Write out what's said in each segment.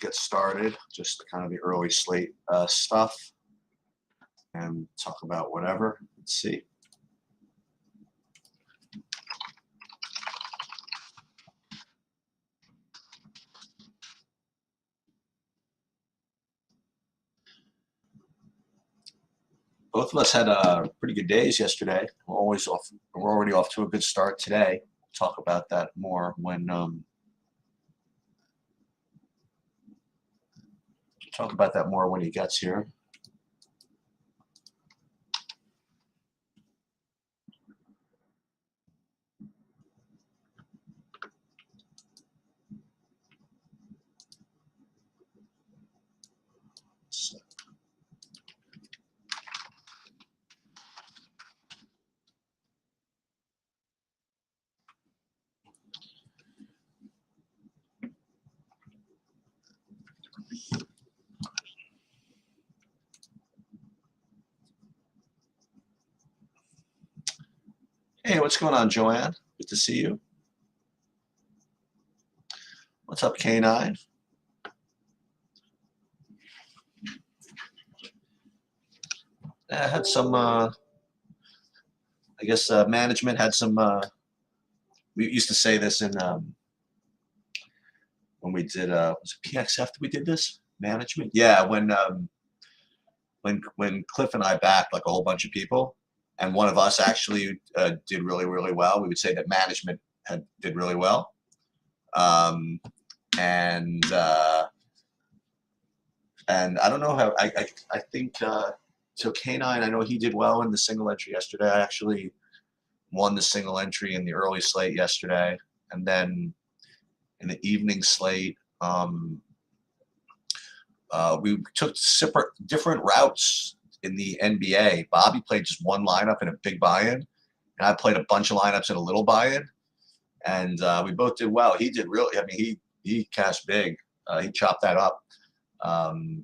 get started, just kind of the early slate stuff, and talk about whatever. Let's see. Both of us had pretty good days yesterday. We're always off. We're already off to a good start today. We'll talk about that more when he gets here. So. Hey, what's going on, Joanne? Good to see you. What's up, K9? I had some, I guess management had some, we used to say this in, when we did, was it PXF that we did this? Management? Yeah, when Cliff and I backed like a whole bunch of people, and one of us actually did really, really well, we would say that management did really well. And I don't know how, I think, so K9, I know he did well in the single entry yesterday. I actually won the single entry in the early slate yesterday. And then in the evening slate, we took different routes in the NBA. Bobby played just one lineup in a big buy-in, and I played a bunch of lineups in a little buy-in. And we both did well. He did really, I mean, he cashed big. He chopped that up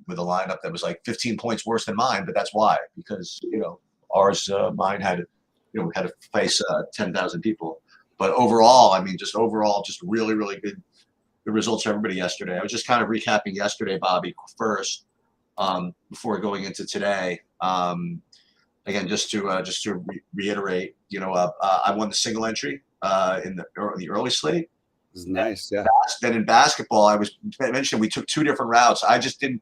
with a lineup that was like 15 points worse than mine, but that's why, because, mine had, had to face 10,000 people. But overall, I mean, just really, really good results for everybody yesterday. I was just kind of recapping yesterday, Bobby, first, before going into today. Again, just to reiterate, I won the single entry in the early slate. This is nice, yeah. Then in basketball, I mentioned we took two different routes. I didn't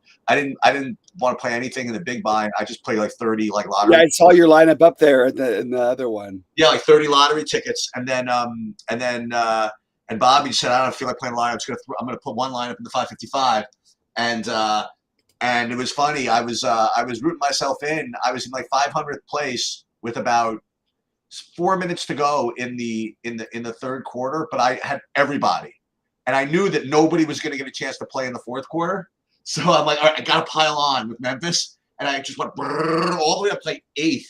want to play anything in the big buy. I just played like 30 like lottery. Yeah, I saw your lineup up there in the other one. Yeah, like 30 lottery tickets, and then Bobby said, I don't feel like playing lineups. I'm gonna put one lineup in the 555, and it was funny. I was rooting myself in. I was in like 500th place with about 4 minutes to go in the third quarter, but I had everybody, and I knew that nobody was going to get a chance to play in the fourth quarter. So I'm like, all right, I got to pile on with Memphis, and I just went all the way up to like 8th,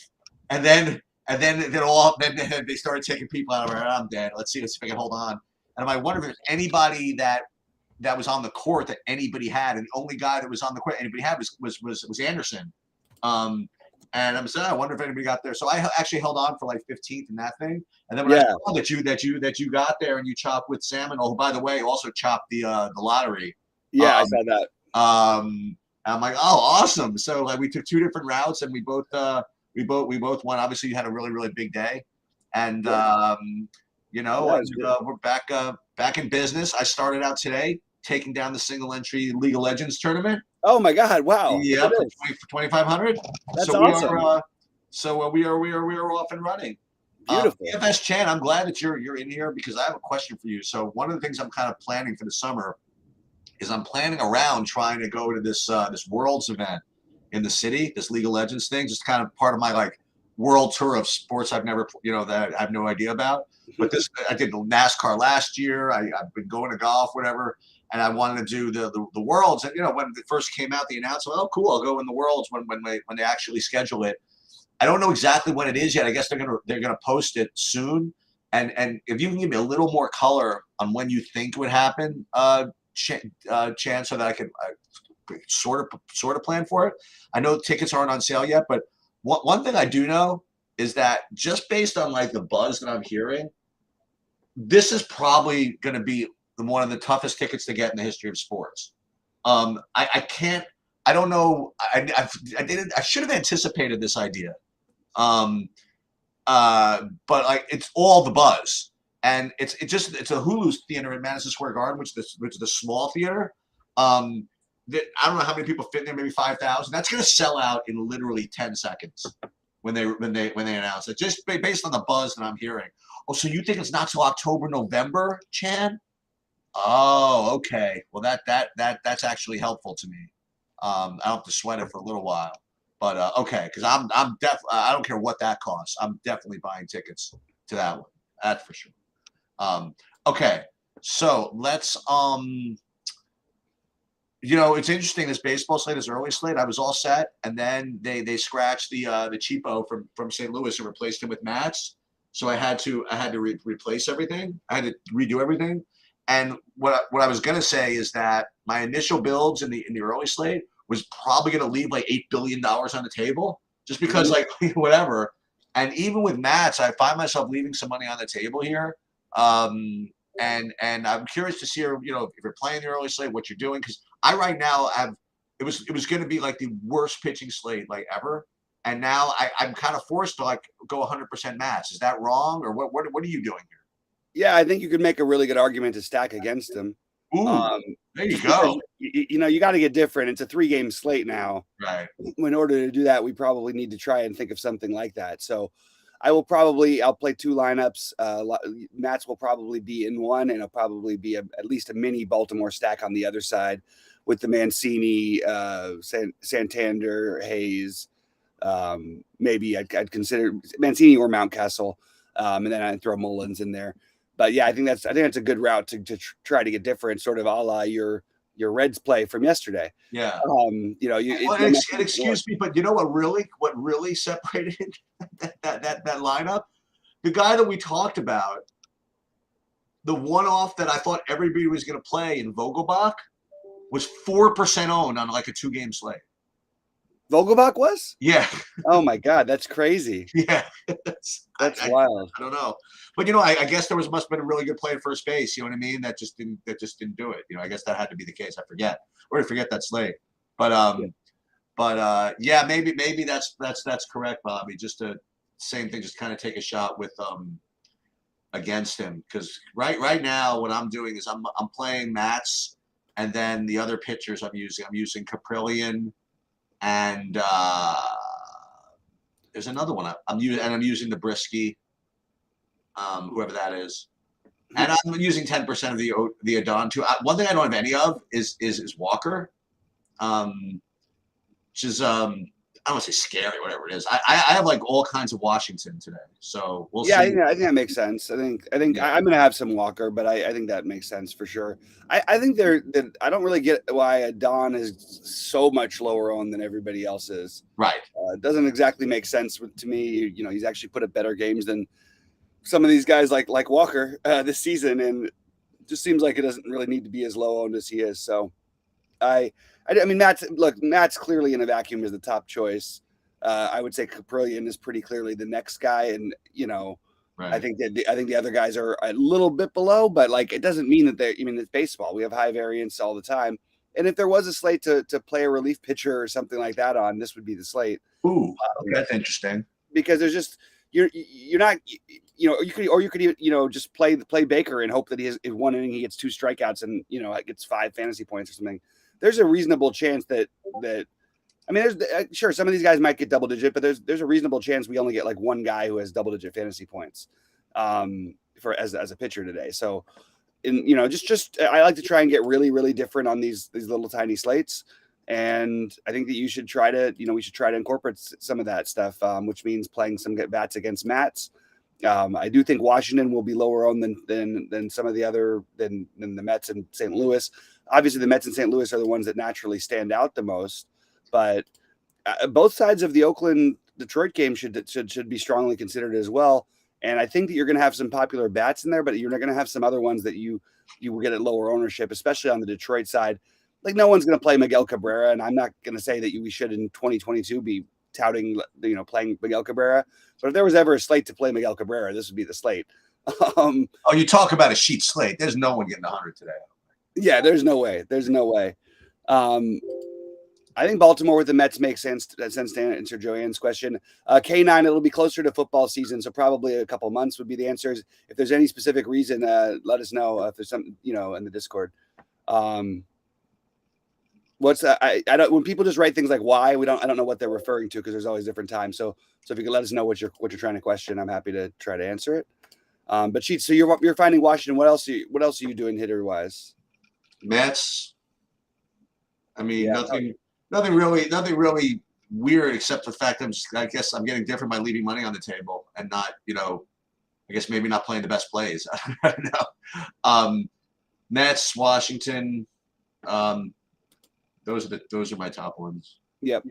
and then they started taking people out of it. I'm dead. Let's see if I can hold on. And I wonder if there's anybody that was on the court that anybody had, and the only guy that was on the court anybody had was Anderson. And I'm saying, I wonder if anybody got there. So I actually held on for like 15th in that thing. And then when I saw that you got there and you chopped with Salmon, oh, by the way, also chopped the lottery. Yeah, I saw that. I'm like, oh, awesome. So like we took two different routes, and we both won. Obviously, you had a really, really big day, and we're back in business. I started out today taking down the single entry League of Legends tournament. Oh my God! Wow. Yeah, for 2,500. That's awesome. We are off and running. Beautiful. FS Chan, I'm glad that you're in here, because I have a question for you. So one of the things I'm kind of planning for the summer is I'm planning around trying to go to this Worlds event in the city, this League of Legends thing, just kind of part of my like world tour of sports I've never, that I have no idea about. But I did NASCAR last year. I've been going to golf, whatever. And I wanted to do the Worlds. And, when it first came out, the announcement, oh, cool, I'll go in the Worlds when they actually schedule it. I don't know exactly when it is yet. I guess they're gonna post it soon. And if you can give me a little more color on when you think it would happen, Chan, so that I could sort of plan for it. I know tickets aren't on sale yet, but one thing I do know is that just based on like the buzz that I'm hearing, this is probably going to be one of the toughest tickets to get in the history of sports. I can't. I don't know. I should have anticipated this idea. Um, but like it's all the buzz, and it's a Hulu theater in Madison Square Garden, which is the small theater. I don't know how many people fit in there, maybe 5,000. That's going to sell out in literally 10 seconds when they announce it. Just based on the buzz that I'm hearing. Oh, so you think it's not till October, November, Chan? Oh, okay. Well, that's actually helpful to me. I don't have to sweat it for a little while, but okay, because I'm I don't care what that costs. I'm definitely buying tickets to that one. That's for sure. Okay, so let's it's interesting. This baseball slate is early slate. I was all set, and then they scratched the cheapo from St. Louis and replaced him with Mats. So I had to replace everything. I had to redo everything. And what I was gonna say is that my initial builds in the early slate was probably gonna leave like $8 billion on the table, just because like whatever. And even with Mats, I find myself leaving some money on the table here. And I'm curious to see, if you're playing the early slate, what you're doing, because I right now have it was going to be like the worst pitching slate like ever, and now I'm kind of forced to like go 100% Mats. Is that wrong, or what are you doing here? Yeah, I think you could make a really good argument to stack against him. Ooh, there you go. You got to get different. It's a 3-game slate now. Right. In order to do that, we probably need to try and think of something like that. So I'll play 2 lineups. Mats will probably be in one, and it'll probably be at least a mini Baltimore stack on the other side with the Mancini, Santander, Hayes. Maybe I'd consider Mancini or Mountcastle, and then I'd throw Mullins in there. But yeah, I think that's a good route to try to get different, sort of a la your Reds play from yesterday. Yeah. Excuse me, but you know what really separated that lineup? The guy that we talked about, the one-off that I thought everybody was going to play in Vogelbach, was 4% owned on like a 2-game slate. Vogelbach was? Yeah. Oh my God, that's crazy. Yeah. That's wild. I don't know. But I guess there must have been a really good play at first base, you know what I mean? That just didn't do it. I guess that had to be the case. I forget. Or I forget that slate. But yeah, maybe that's correct, Bobby. Just the same thing, just kind of take a shot with against him. Because right now what I'm doing is I'm playing Mats, and then the other pitchers I'm using Caprillion. And there's another one I'm using the Brisky, whoever that is, and I'm using 10% of the Adon too. One thing I don't have any of is Walker, which is I don't want to say scary, whatever it is. I have like all kinds of Washington today, so we'll see. I think that makes sense. I think I'm going to have some Walker, but I think that makes sense for sure. I think I don't really get why Don is so much lower on than everybody else is. Right. It doesn't exactly make sense to me. He's actually put up better games than some of these guys like Walker this season, and it just seems like it doesn't really need to be as low owned as he is. So I mean, Matt's clearly in a vacuum as the top choice. I would say Caprillion is pretty clearly the next guy, and right. I think the other guys are a little bit below, but like it doesn't mean that it's baseball. We have high variance all the time, and if there was a slate to play a relief pitcher or something like that on, this would be the slate. Ooh, okay, that's interesting. Because there's just you're not you could just play Baker and hope that he has in one inning he gets 2 strikeouts and gets 5 fantasy points or something. There's a reasonable chance that there's sure some of these guys might get double digit, but there's a reasonable chance we only get like one guy who has double digit fantasy points for as a pitcher today. So just I like to try and get really, really different on these little tiny slates. And I think that you should try to, we should try to incorporate some of that stuff, which means playing some bats against Mats. I do think Washington will be lower on than some of the other than the Mets and St. Louis. Obviously, the Mets and St. Louis are the ones that naturally stand out the most. But both sides of the Oakland-Detroit game should be strongly considered as well. And I think that you're going to have some popular bats in there, but you're not going to have some other ones that you will get at lower ownership, especially on the Detroit side. Like no one's going to play Miguel Cabrera, and I'm not going to say that we should in 2022 be touting, playing Miguel Cabrera. But if there was ever a slate to play Miguel Cabrera, this would be the slate. You talk about a sheet slate. There's no one getting 100 today. Yeah, there's no way. I think Baltimore with the Mets makes sense to answer Joanne's question. K9, it'll be closer to football season, so probably a couple months would be the answers. If there's any specific reason, let us know if there's something, in the Discord. What's I don't, when people just write things like why, I don't know what they're referring to because there's always different times. So if you could let us know what you're trying to question, I'm happy to try to answer it. But Cheats, so you're finding Washington. What else are you doing hitter wise? Mets. I mean, nothing really weird except the fact I guess I'm getting different by leaving money on the table and not, I guess maybe not playing the best plays. I don't know. Mets, Washington. Those are my top ones. Yep.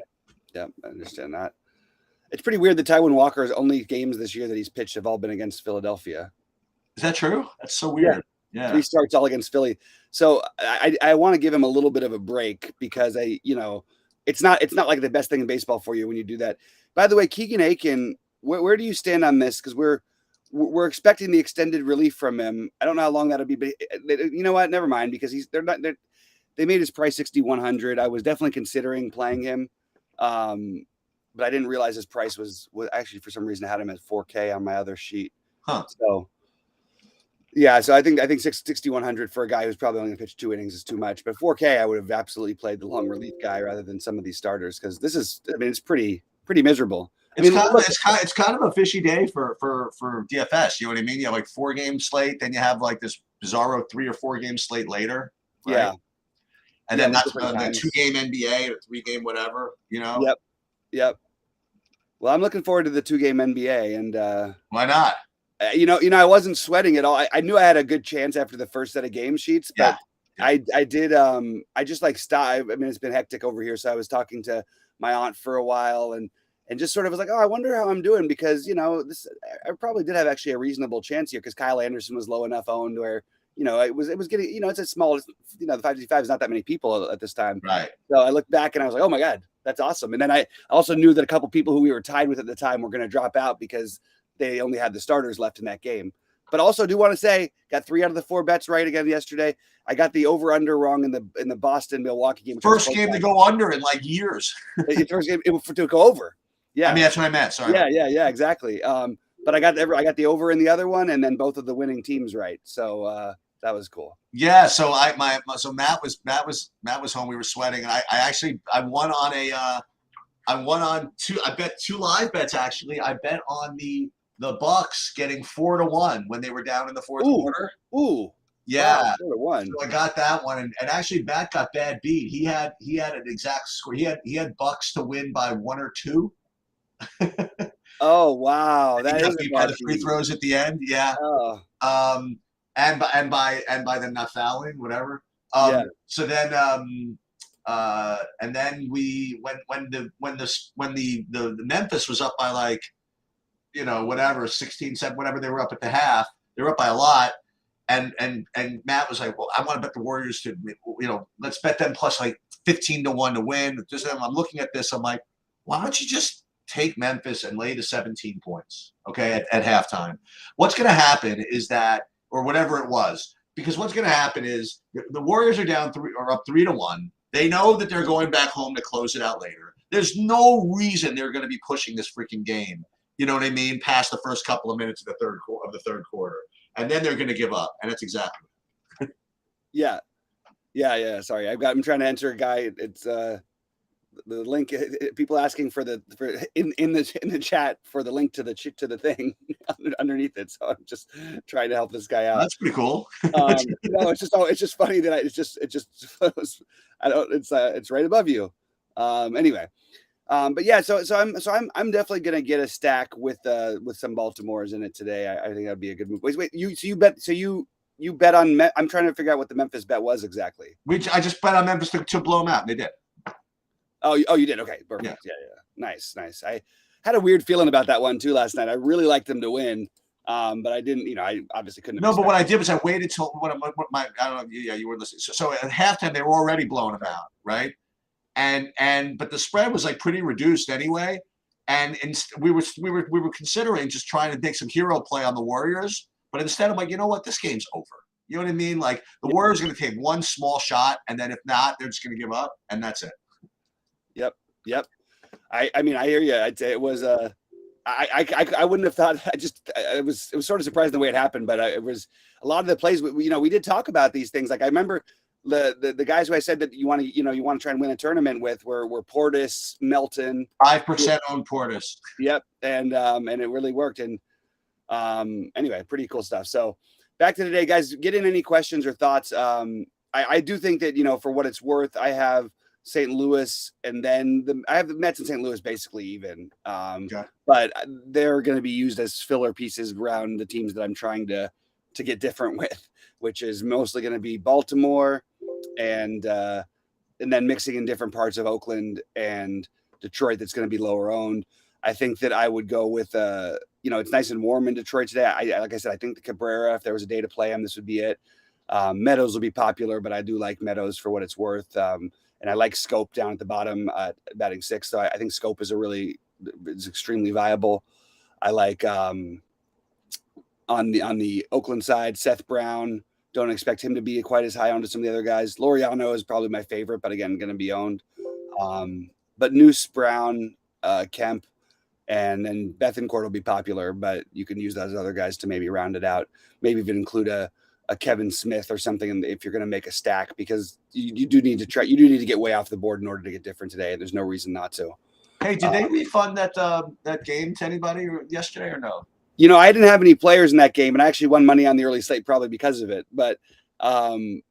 I understand that. It's pretty weird that Taiwan Walker's only games this year that he's pitched have all been against Philadelphia. Is that true? That's so weird. Yeah. 3 starts all against Philly. So I want to give him a little bit of a break because it's not like the best thing in baseball for you when you do that. By the way, Keegan Aiken, where do you stand on this? Because we're expecting the extended relief from him. I don't know how long that'll be, but you know what? Never mind, because they made his price 6,100. I was definitely considering playing him, but I didn't realize his price was actually, for some reason, I had him at 4K on my other sheet. Huh. So yeah, so I think 6,100 for a guy who's probably only going to pitch 2 innings is too much. But 4K, I would have absolutely played the long relief guy rather than some of these starters because this is, it's pretty miserable. It's kind of a fishy day for DFS. You know what I mean? You have like 4-game slate, then you have like this bizarro 3 or 4-game slate later. Right? Yeah. And then that's the 2-game NBA or 3-game whatever, Yep. Well, I'm looking forward to the 2-game NBA, and why not? I wasn't sweating at all. I knew I had a good chance after the first set of game sheets, but I did. I just stopped. I mean, it's been hectic over here, so I was talking to my aunt for a while, and just sort of was like, oh, I wonder how I'm doing because I probably did have actually a reasonable chance here because Kyle Anderson was low enough owned where. It was getting, it's a small, the 555 is not that many people at this time. Right. So I looked back and I was like, oh my God, that's awesome. And then I also knew that a couple people who we were tied with at the time were going to drop out because they only had the starters left in that game. But also do want to say, got 3 out of the 4 bets right again yesterday. I got the over under wrong in the Boston Milwaukee game. First game to go under in like years. First game to go over. Yeah. I mean, that's what I meant. Sorry. Yeah, exactly. But I got the over in the other one and then both of the winning teams right. So, that was cool. Yeah. So Matt was home. We were sweating, and I won on 2. I bet 2 live bets actually. I bet on the Bucks getting 4-1 when they were down in the fourth quarter. Ooh. Yeah. Wow, 4-1. So I got that one, and actually Matt got bad beat. He had an exact score. He had Bucks to win by 1 or 2. Oh wow, that is by the free throws at the end. Yeah. Oh. And by them not fouling, whatever. So then, and then when the Memphis was up by like, whatever 16, 7, whatever they were up at the half, they were up by a lot, and Matt was like, well, I want to bet the Warriors to, let's bet them plus like 15-1 to win. I'm looking at this, I'm like, why don't you just take Memphis and lay to 17 points, okay, at halftime? What's going to happen is that. Or whatever it was, because what's going to happen is the Warriors are down 3 or up 3-1. They know that they're going back home to close it out later. There's no reason they're going to be pushing this freaking game. You know what I mean? Past the first couple of minutes of the third quarter, and then they're going to give up, and that's exactly. Yeah. Sorry, I'm trying to enter a guy. It's the link. People asking for in the chat for the link to the thing underneath it. So I'm just trying to help this guy out. That's pretty cool. It's just funny that it's right above you. Anyway, but yeah. So I'm definitely gonna get a stack with some Baltimore's in it today. I think that'd be a good move. Wait, you bet on. I'm trying to figure out what the Memphis bet was exactly. I just bet on Memphis to blow them out, and they did. Oh, you did? Okay, perfect. Yeah. Nice. I had a weird feeling about that one too last night. I really liked them to win, but I didn't. I obviously couldn't. No, but what I did was I waited till I don't know. Yeah, you were listening. So at halftime they were already blowing them out, right? But the spread was like pretty reduced anyway, and we were considering just trying to make some hero play on the Warriors, but instead I'm like, you know what, this game's over. You know what I mean? Like the Warriors are going to take one small shot, and then if not, they're just going to give up, and that's it. Yep. I mean, I hear you. I'd say it was I wouldn't have thought. It was sort of surprising the way it happened, but it was a lot of the plays. We did talk about these things. Like I remember the guys who I said that you want to try and win a tournament with were Portis, Melton. 5% on Portis. Yep, and it really worked. And anyway, pretty cool stuff. So back to today, guys. Get in any questions or thoughts. I do think that for what it's worth, I have St. Louis, and then I have the Mets in St. Louis basically even. But they're going to be used as filler pieces around the teams that I'm trying to get different with, which is mostly going to be Baltimore and then mixing in different parts of Oakland and Detroit that's going to be lower owned. I think that I would go with it's nice and warm in Detroit today. Like I said, I think the Cabrera, if there was a day to play him, this would be it. Meadows will be popular, but I do like Meadows for what it's worth. And I like Scope down at the bottom batting 6th. So I think Scope is extremely viable. I like on the Oakland side, Seth Brown. Don't expect him to be quite as high owned as some of the other guys. Laureano is probably my favorite, but again, going to be owned. But Noose, Brown, Kemp, and then Bethancourt will be popular, but you can use those other guys to maybe round it out. Maybe even include a Kevin Smith or something if you're going to make a stack, because you do need to get way off the board in order to get different today. There's no reason not to. Hey, did they refund that game to anybody yesterday or no? I didn't have any players in that game, and I actually won money on the early slate probably because of it. But I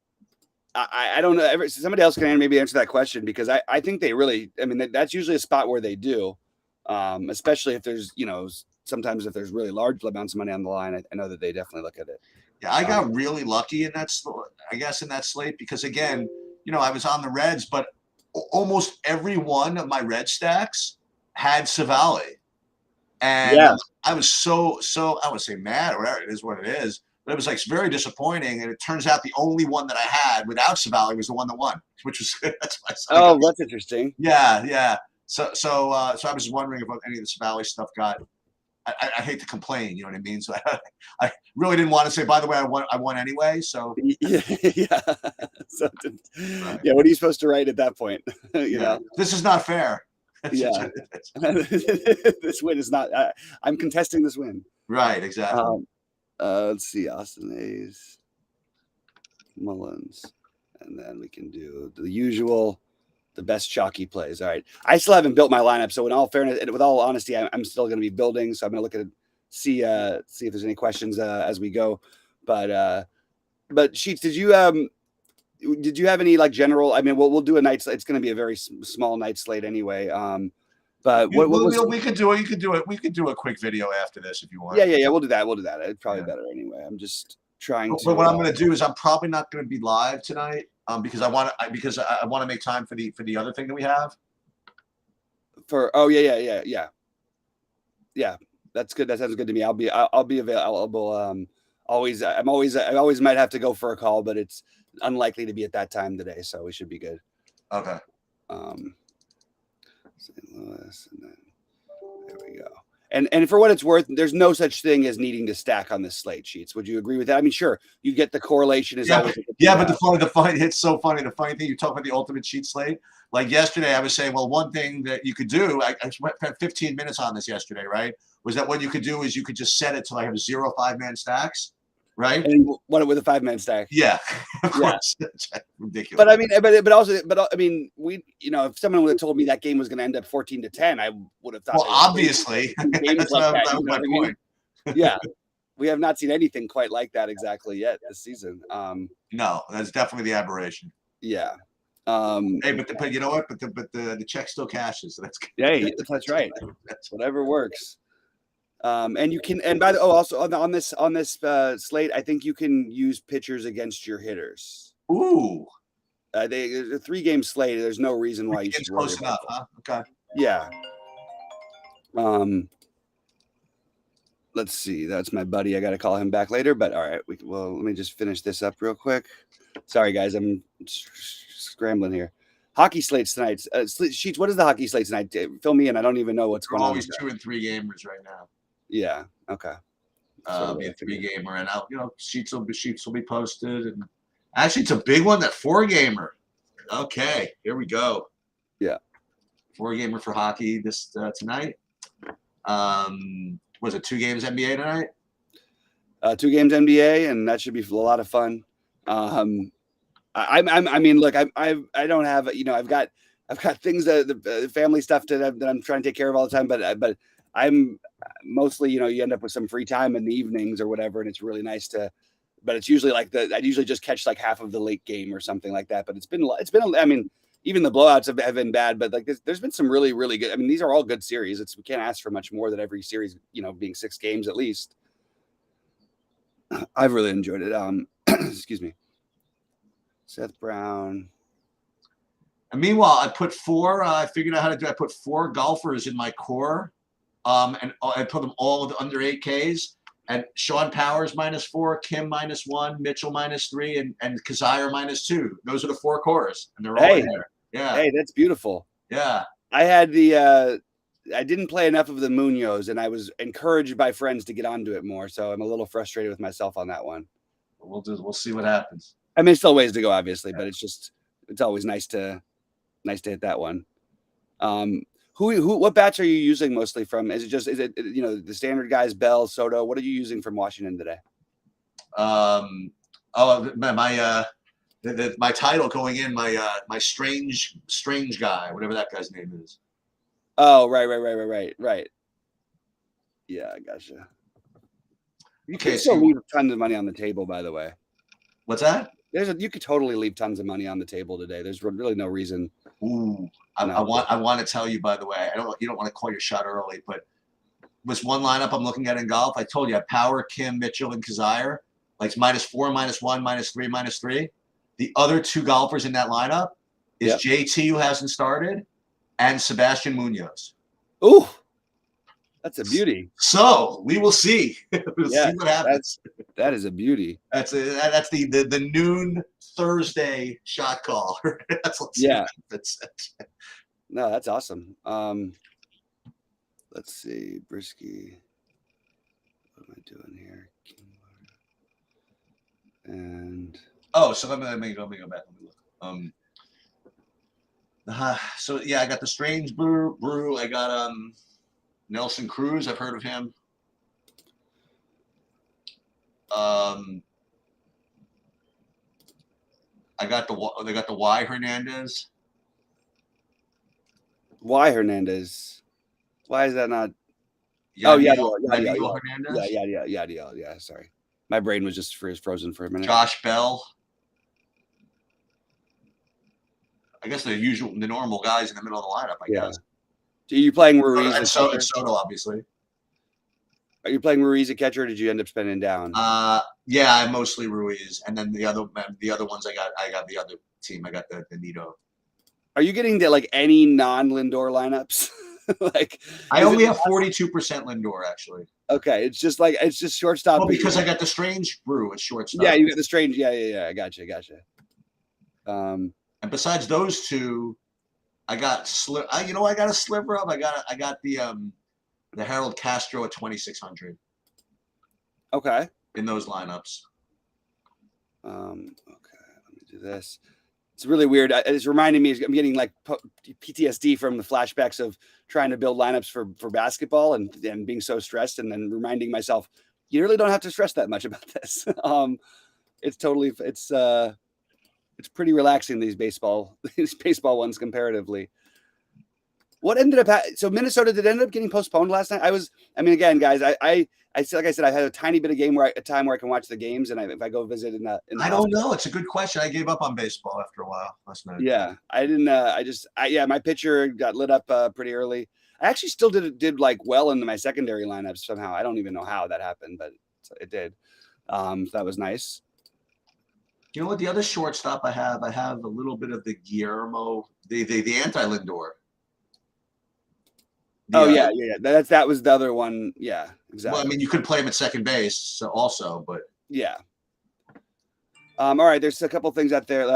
don't know. Somebody else can maybe answer that question, because I think they really. I mean, that's usually a spot where they do, especially if there's sometimes if there's really large amounts of money on the line. I know that they definitely look at it. Yeah, I got really lucky in that slate because again, I was on the Reds, but almost every one of my Red stacks had Savali. And I was so I would say mad or whatever, it is what it is, but it was like very disappointing. And it turns out the only one that I had without Savali was the one that won, which was that's why. That's interesting. Yeah. So I was wondering if any of the Savali stuff got. I hate to complain, you know what I mean? So I really didn't want to say, by the way, I won anyway. So yeah. Right. Yeah. What are you supposed to write at that point? You know, this is not fair. Yeah. This win is not. I'm contesting this win. Right. Exactly. Let's see. Austin Hayes, Mullins, and then we can do the usual. The best chalky plays. All right. I still haven't built my lineup. So in all fairness, and with all honesty, I'm still going to be building. So I'm going to look at see if there's any questions as we go. But Sheets, did you have any like general, I mean, we'll do a night. It's going to be a very small night slate anyway. But we could do it. You could do it. We could do a quick video after this if you want. Yeah. We'll do that. It's probably better anyway. I'm just trying to. But what I'm going to do is I'm probably not going to be live tonight. Because I want to make time for the other thing that we have. Yeah. That's good. That sounds good to me. I'll be available. I always might have to go for a call, but it's unlikely to be at that time today, so we should be good. Okay. St. Louis, and then there we go. And for what it's worth, there's no such thing as needing to stack on this slate, Sheets. Would you agree with that? I mean, sure, you get the correlation is always. But the funny, it's so funny. The funny thing, you talk about the ultimate cheat slate. Like yesterday, I was saying, well, one thing that you could do, I spent 15 minutes on this yesterday, right? Was that what you could do is you could just set it to like have 0 5-man stacks, right? And what with a 5-man stack? Yeah, of course. Ridiculous. But I mean, but I mean, if someone would have told me that game was going to end up 14-10, I would have thought. Well, obviously, that was my point. Yeah, we have not seen anything quite like that exactly yet this season. No, that's definitely the aberration. Yeah. Hey, but you know what? But the check still cashes. So that's good. Yeah, that's right. Whatever works. And you can, and by the also on this slate, I think you can use pitchers against your hitters. Ooh. There's a 3-game slate. There's no reason why you should. Close enough, huh? Okay. Yeah. Let's see. That's my buddy. I got to call him back later. But all right. Let me just finish this up real quick. Sorry, guys. I'm scrambling here. Hockey slates tonight. Sheets, what is the hockey slate tonight? Fill me in. I don't even know what's going on. Always 2 and 3 gamers right now. Yeah. Okay. Be a 3-gamer, and sheets will be posted, and actually it's a big one, that 4-gamer. Okay, here we go. Yeah, 4-gamer for hockey this tonight. Was it 2 games NBA tonight? 2 games NBA, and that should be a lot of fun. I mean, look, I don't have, I've got things the family stuff that I'm trying to take care of all the time, but I'm mostly, you end up with some free time in the evenings or whatever, and it's really nice but it's usually like I'd usually just catch like half of the late game or something like that. But it's been, I mean, even the blowouts have been bad, but like there's been some really, really good. I mean, these are all good series. We can't ask for much more than every series, being 6 games at least. I've really enjoyed it. Excuse me. Seth Brown. And meanwhile, I put 4. I figured out how to do. I put 4 golfers in my core, and I put them all under 8Ks. And Sean Powers -4, Kim -1, Mitchell -3, and Kazire -2. Those are the 4 cores, and they're all in there. Yeah. Hey, that's beautiful. Yeah. I had I didn't play enough of the Munoz, and I was encouraged by friends to get onto it more. So I'm a little frustrated with myself on that one. We'll see what happens. I mean, still ways to go, obviously, but it's always nice to hit that one. What bats are you using mostly from? Is it the standard guys, Bell, Soto? What are you using from Washington today? My title going in, my strange guy, whatever that guy's name is. Oh, right. Yeah, I gotcha. You can still leave tons of money on the table, by the way. What's that? You could totally leave tons of money on the table today. There's really no reason. Ooh, I want to tell you, by the way, you don't want to call your shot early, but was one lineup I'm looking at in golf. I told you, I have Power, Kim, Mitchell, and Kazire, like -4, -1, -3, -3. The other 2 golfers in that lineup is JT, who hasn't started, and Sebastian Munoz. Ooh, that's a beauty. So we will see. We'll see what happens. That is a beauty. That's the noon Thursday shot call. No, that's awesome. Let's see, Brisky. What am I doing here? And so let me go back. Let me look. So yeah, I got the Strange Brew. I got Nelson Cruz. I've heard of him. They got the Y Hernandez. Y Hernandez. Why is that not? Hernandez. Yeah. Sorry, my brain was just frozen for a minute. Josh Bell. I guess the normal guys in the middle of the lineup. I guess. Are you playing Ruiz and Soto, obviously. Are you playing Ruiz at catcher, or did you end up spending down? Yeah, I mostly Ruiz, and then the other ones I got the other team. I got the Nito. Are you getting to like any non-Lindor lineups? Like I only have 42% Lindor actually. Okay, it's just shortstop. Well, because I got the Strange Brew at shortstop. Yeah, you got the Strange. Yeah. I gotcha. And besides those 2, I got I got a sliver of. I got the Harold Castro at 2,600. Okay. In those lineups. Okay, let me do this. It's really weird. It's reminding me. I'm getting like PTSD from the flashbacks of trying to build lineups for basketball and being so stressed, and then reminding myself, you really don't have to stress that much about this. It's pretty relaxing, these baseball ones comparatively. What ended up so Minnesota did end up getting postponed last night? Again, guys, I like I said, I had a tiny bit of time where I can watch the games, and if I go visit in I don't know. It's a good question. I gave up on baseball after a while last night. Yeah, I didn't. My pitcher got lit up pretty early. I actually still did like well into my secondary lineups somehow. I don't even know how that happened, but it did. So that was nice. You know what? The other shortstop I have a little bit of the Guillermo, the anti-Lindor. Yeah. That was the other one. Yeah, exactly. Well, I mean, you could play him at second base also, but yeah. All right, there's a couple things out there.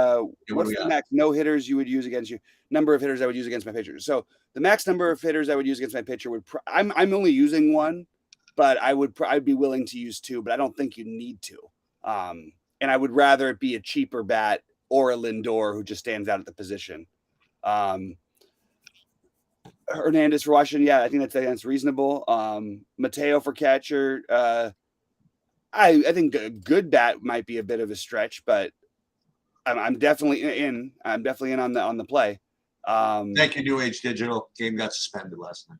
What's the max no-hitters you would use against you? Number of hitters I would use against my pitcher. So the max number of hitters I would use against my pitcher I'm only using 1. but I'd be willing to use 2, but I don't think you need to. And I would rather it be a cheaper bat or a Lindor who just stands out at the position. Hernandez for Washington, yeah, I think that's reasonable. Mateo for catcher, I think a good bat might be a bit of a stretch, but I'm definitely in. I'm definitely in on the play. Thank you, New Age Digital. Game got suspended last night.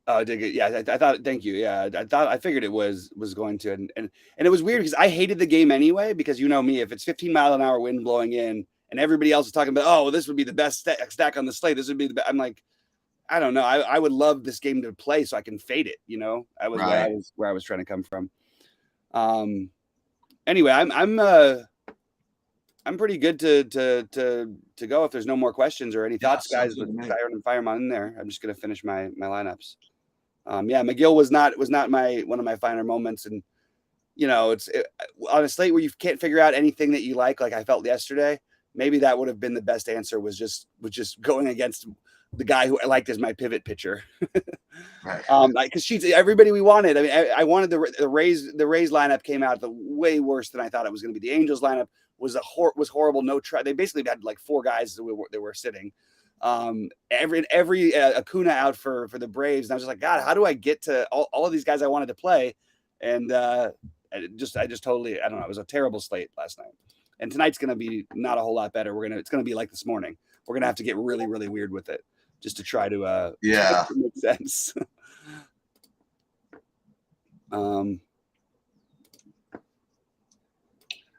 Oh, did it? Yeah, I thought. Thank you. Yeah, I figured it was going to, and it was weird because I hated the game anyway. Because you know me, if it's 15-mile-an-hour wind blowing in, and everybody else is talking about, oh, well, this would be the best stack on the slate. This would be the best. I'm like, I don't know. I would love this game to play so I can fade it. You know, I was Right. where I was trying to come from. Anyway, I'm pretty good to go if there's no more questions or any thoughts, guys. With Siren and Fireman in there, I'm just gonna finish my lineups. Yeah, McGill was not one of my finer moments, and you know, on a slate where you can't figure out anything that you like I felt yesterday. Maybe that would have been the best answer. Was just going against the guy who I liked as my pivot pitcher. Right. Because everybody we wanted. I mean, I wanted the Rays. The Rays lineup came out way worse than I thought it was going to be. The Angels lineup was horrible. No try. They basically had like 4 guys that were sitting. Every Acuna out for the Braves, and I was just like, God, how do I get to all of these guys I wanted to play? And I just totally, I don't know. It was a terrible slate last night, and tonight's going to be not a whole lot better. It's going to be like this morning. We're going to have to get really, really weird with it just to try to make sense. All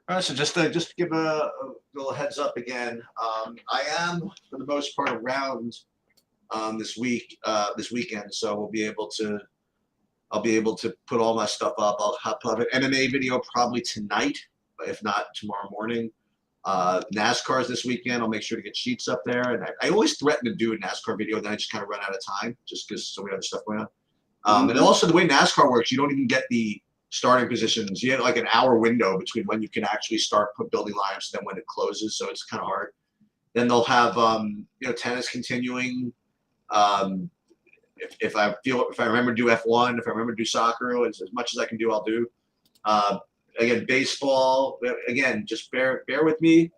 right, so just to give a little heads up again, I am for the most part around this weekend, so I'll be able to put all my stuff up. I'll have an MMA video probably tonight, if not tomorrow morning. NASCAR's this weekend. I'll make sure to get sheets up there, and I always threaten to do a NASCAR video, and then I just kind of run out of time just because so many other stuff going on. And also the way NASCAR works, you don't even get the starting positions. You have like an hour window between when you can actually start building lineups and then when it closes, so it's kind of hard. Then they'll have tennis continuing. If I remember to do F1, if I remember to do soccer, as much as I can do, I'll do. Again, baseball. Again, just bear with me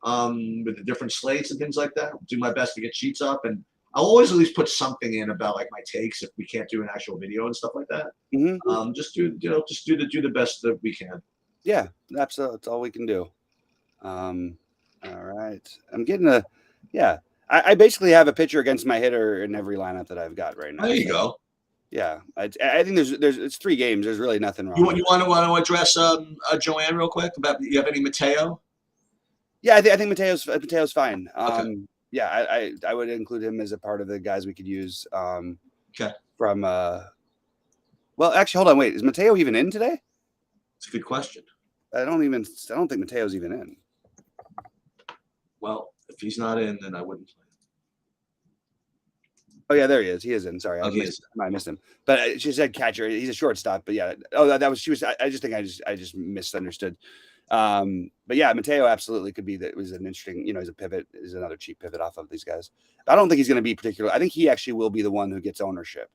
with the different slates and things like that. I'll do my best to get sheets up, and I'll always at least put something in about like my takes if we can't do an actual video and stuff like that. Mm-hmm. Just do the best that we can. Yeah, that's all we can do. All right, I'm getting I basically have a pitcher against my hitter in every lineup that I've got right now. There you go. Yeah, I think there's it's 3 games. There's really nothing wrong. You want to address Joanne real quick about you have any Mateo? Yeah, I think Mateo's fine. Okay. Yeah, I would include him as a part of the guys we could use. Okay. From well, actually, hold on, wait. Is Mateo even in today? It's a good question. I don't think Mateo's even in. Well, if he's not in, then I wouldn't play him. Oh yeah, there he is. He is in. Sorry, I missed him. But she said catcher. He's a shortstop. But yeah, that was she was. I just think I just misunderstood. But yeah, Mateo absolutely could be that. Was an interesting. He's a pivot. Is another cheap pivot off of these guys. I don't think he's going to be particular. I think he actually will be the one who gets ownership.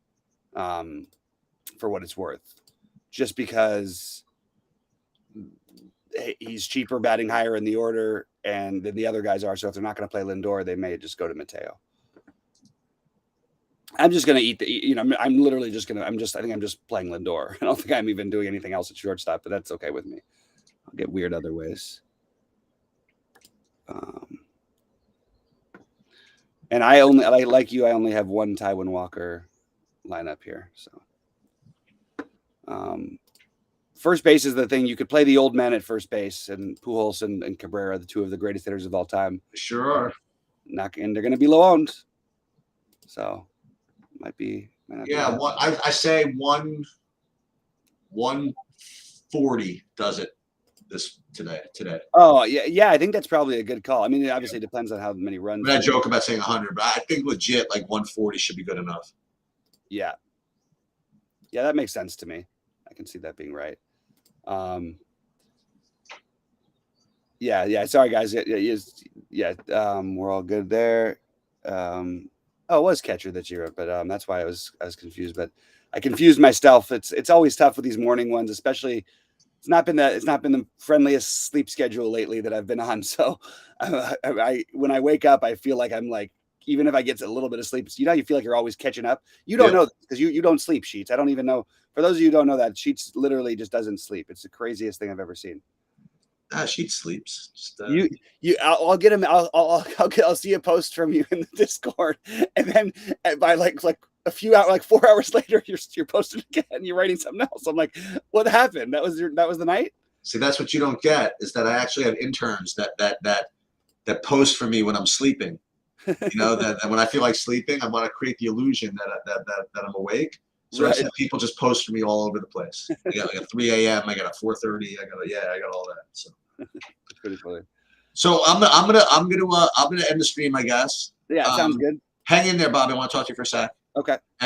For what it's worth, just because he's cheaper, batting higher in the order, and than the other guys are. So if they're not going to play Lindor, they may just go to Mateo. I'm just going to eat I'm literally just going to, I think I'm just playing Lindor. I don't think I'm even doing anything else at shortstop, but that's okay with me. I'll get weird other ways. And I only have one Taiwan Walker lineup here. So, first base is the thing. You could play the old men at first base, and Pujols and Cabrera, the 2 of the greatest hitters of all time. Sure are. And they're going to be low owned. So, might be. Yeah, I say 140 does it today. Oh yeah. I think that's probably a good call. I mean, it obviously depends on how many runs. I joke about saying 100, but I think legit like 140 should be good enough. Yeah, that makes sense to me. I can see that being right. Yeah. Sorry, guys. Yeah. We're all good there. Oh, it was catcher that you wrote, but that's why I was confused. But I confused myself. It's always tough with these morning ones, especially. It's not been the friendliest sleep schedule lately that I've been on. So, when I wake up, I feel like I'm like, even if I get a little bit of sleep, you know, you feel like you're always catching up. You don't Yep. know because you don't sleep, Sheets. I don't even know. For those of you who don't know that, Sheets literally just doesn't sleep. It's the craziest thing I've ever seen. She sleeps. Just, I'll get him. I'll see a post from you in the Discord, and then by like a few hours, like 4 hours later, you're posting again. You're writing something else. I'm like, what happened? That was the night. See, that's what you don't get is that I actually have interns that post for me when I'm sleeping. You know that when I feel like sleeping, I want to create the illusion that I'm awake. So I just Right. have people just post for me all over the place. I got like a 3 a.m. I got a 4:30. I got all that. So. It's pretty funny. So I'm gonna end the stream, I guess. Yeah, sounds good. Hang in there, Bobby. I want to talk to you for a sec. Okay. And